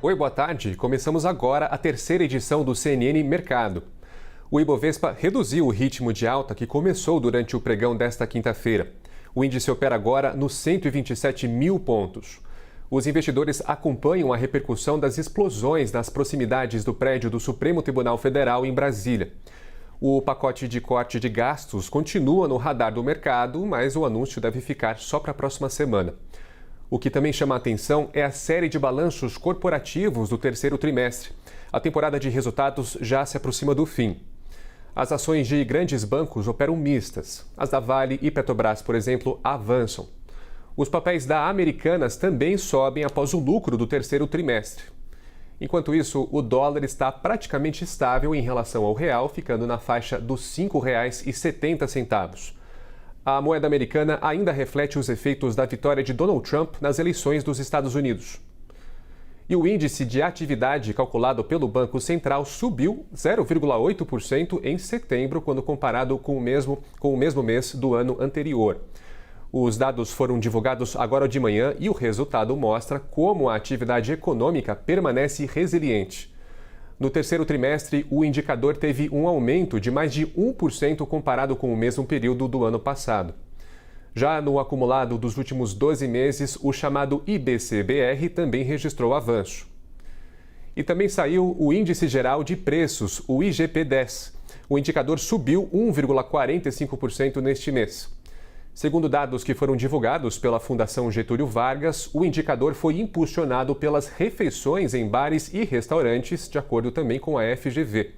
Oi, boa tarde. Começamos agora a terceira edição do CNN Mercado. O Ibovespa reduziu o ritmo de alta que começou durante o pregão desta quinta-feira. O índice opera agora nos 127 mil pontos. Os investidores acompanham a repercussão das explosões nas proximidades do prédio do Supremo Tribunal Federal em Brasília. O pacote de corte de gastos continua no radar do mercado, mas o anúncio deve ficar só para a próxima semana. O que também chama a atenção é a série de balanços corporativos do terceiro trimestre. A temporada de resultados já se aproxima do fim. As ações de grandes bancos operam mistas. As da Vale e Petrobras, por exemplo, avançam. Os papéis da Americanas também sobem após o lucro do terceiro trimestre. Enquanto isso, o dólar está praticamente estável em relação ao real, ficando na faixa dos R$ 5,70. A moeda americana ainda reflete os efeitos da vitória de Donald Trump nas eleições dos Estados Unidos. E o índice de atividade calculado pelo Banco Central subiu 0,8% em setembro, quando comparado com o mesmo mês do ano anterior. Os dados foram divulgados agora de manhã e o resultado mostra como a atividade econômica permanece resiliente. No terceiro trimestre, o indicador teve um aumento de mais de 1% comparado com o mesmo período do ano passado. Já no acumulado dos últimos 12 meses, o chamado IBC-BR também registrou avanço. E também saiu o Índice Geral de Preços, o IGP-10. O indicador subiu 1,45% neste mês. Segundo dados que foram divulgados pela Fundação Getúlio Vargas, o indicador foi impulsionado pelas refeições em bares e restaurantes, de acordo também com a FGV.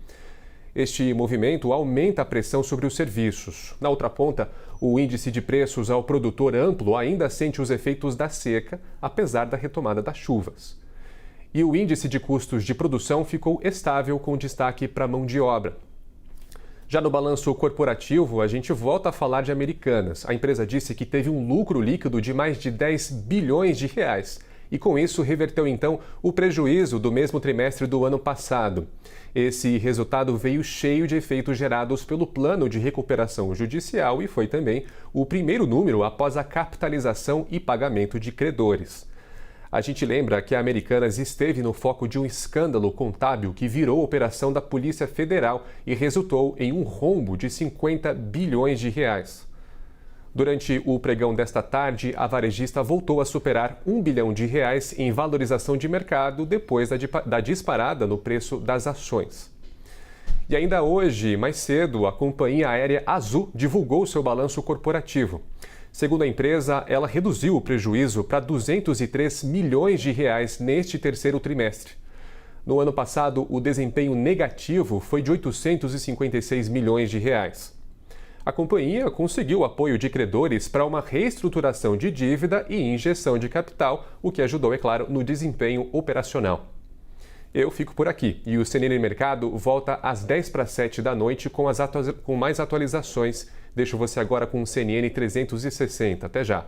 Este movimento aumenta a pressão sobre os serviços. Na outra ponta, o índice de preços ao produtor amplo ainda sente os efeitos da seca, apesar da retomada das chuvas. E o índice de custos de produção ficou estável, com destaque para a mão de obra. Já no balanço corporativo, a gente volta a falar de Americanas. A empresa disse que teve um lucro líquido de mais de 10 bilhões de reais. E com isso reverteu então o prejuízo do mesmo trimestre do ano passado. Esse resultado veio cheio de efeitos gerados pelo plano de recuperação judicial e foi também o primeiro número após a capitalização e pagamento de credores. A gente lembra que a Americanas esteve no foco de um escândalo contábil que virou operação da Polícia Federal e resultou em um rombo de 50 bilhões de reais. Durante o pregão desta tarde, a varejista voltou a superar R$ 1 bilhão em valorização de mercado depois da disparada no preço das ações. E ainda hoje, mais cedo, a companhia aérea Azul divulgou seu balanço corporativo. Segundo a empresa, ela reduziu o prejuízo para R$ 203 milhões neste terceiro trimestre. No ano passado, o desempenho negativo foi de R$ 856 milhões. A companhia conseguiu apoio de credores para uma reestruturação de dívida e injeção de capital, o que ajudou, é claro, no desempenho operacional. Eu fico por aqui e o CNN Mercado volta às 6:50 da noite com mais atualizações. Deixo você agora com o CNN 360. Até já!